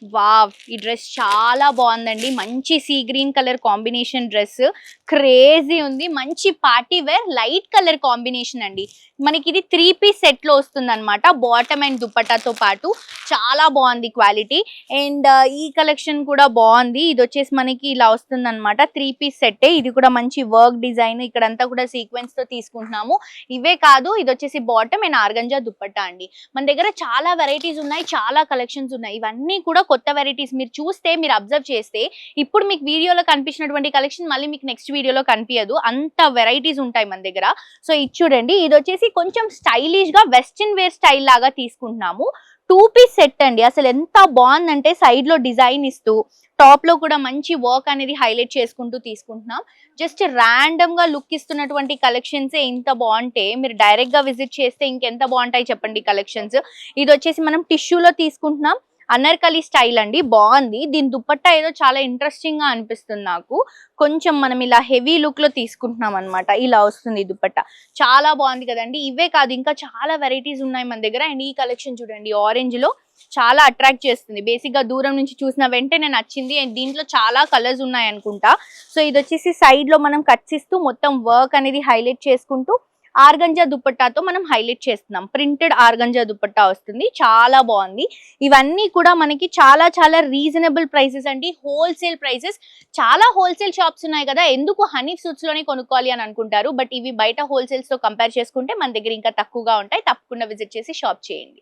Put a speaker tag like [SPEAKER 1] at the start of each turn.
[SPEAKER 1] Wow! ఈ dress చాలా బాగుందండి. మంచి sea green colour combination dress. Crazy ఉంది. మంచి party wear light colour combination అండి. మనకి ఇది 3 పీస్ సెట్ లో వస్తుందన్నమాట. బాటమ్ అండ్ దుపట్టాతో పాటు చాలా బాగుంది క్వాలిటీ. అండ్ ఈ కలెక్షన్ కూడా బాగుంది. ఇది వచ్చేసి మనకి ఇలా వస్తుందన్నమాట. 3 పీస్ సెట్. ఇది కూడా మంచి వర్క్ డిజైన్. ఇక్కడంతా కూడా సీక్వెన్స్ తో తీసుకుంటున్నాము. ఇవే కాదు, ఇది వచ్చేసి బాటమ్ అండ్ ఆర్గంజా దుపట్టా అండి. మన దగ్గర చాలా వెరైటీస్ ఉన్నాయి, చాలా కలెక్షన్స్ ఉన్నాయి. ఇవన్నీ కూడా కొత్త వెరైటీస్. మీరు చూస్తే, మీరు అబ్జర్వ్ చేస్తే ఇప్పుడు మీకు వీడియోలో కనిపించినటువంటి కలెక్షన్ మళ్ళీ మీకు నెక్స్ట్ వీడియోలో కనిపించదు. అంత వెరైటీస్ ఉంటాయి మన దగ్గర. సో ఇది చూడండి, ఇది వచ్చేసి కొంచెం స్టైలిష్ గా వెస్టర్న్ వేర్ స్టైల్ లాగా తీసుకుంటున్నాము. 2 పీస్ సెట్ అండి. అసలు ఎంత బాగుందంటే సైడ్ లో డిజైన్ ఇస్తూ టాప్ లో కూడా మంచి వర్క్ అనేది హైలైట్ చేసుకుంటూ తీసుకుంటున్నాం. జస్ట్ ర్యాండమ్ గా లుక్ ఇస్తున్నటువంటి కలెక్షన్స్ ఇంత బాగుంటే మీరు డైరెక్ట్ గా విజిట్ చేస్తే ఇంకెంత బాగుంటాయి చెప్పండి కలెక్షన్స్. ఇది వచ్చేసి మనం టిష్యూలో తీసుకుంటున్నాం. అనార్కలి స్టైల్ అండి. బాగుంది. దీని దుపట్టా ఏదో చాలా ఇంట్రెస్టింగ్ గా అనిపిస్తుంది నాకు. కొంచెం మనం ఇలా హెవీ లుక్ లో తీసుకుంటున్నాం అనమాట. ఇలా వస్తుంది దుపట్టా. చాలా బాగుంది కదండి. ఇవే కాదు, ఇంకా చాలా వెరైటీస్ ఉన్నాయి మన దగ్గర. అండ్ ఈ కలెక్షన్ చూడండి, ఆరెంజ్ లో చాలా అట్రాక్ట్ చేస్తుంది. బేసిక్ గా దూరం నుంచి చూసిన వెంటనే నచ్చింది. అండ్ దీంట్లో చాలా కలర్స్ ఉన్నాయి అనుకుంటా. సో ఇది వచ్చేసి సైడ్ లో మనం కట్స్ ఇస్తూ మొత్తం వర్క్ అనేది హైలైట్ చేసుకుంటూ ఆర్గంజా దుపట్టాతో మనం హైలైట్ చేస్తున్నాం. ప్రింటెడ్ ఆర్గంజా దుపట్టా వస్తుంది. చాలా బాగుంది. ఇవన్నీ కూడా మనకి చాలా చాలా రీజనబుల్ ప్రైసెస్ అండి. Wholesale prices. చాలా హోల్సేల్ షాప్స్ ఉన్నాయి కదా, ఎందుకు హనీఫ్ సూట్స్ లోనే కొనుక్కోవాలి అని అనుకుంటారు. బట్ ఇవి బయట హోల్సేల్స్ తో కంపేర్ చేసుకుంటే మన దగ్గర ఇంకా తక్కువగా ఉంటాయి. తప్పకుండా విజిట్ చేసి షాప్ చేయండి.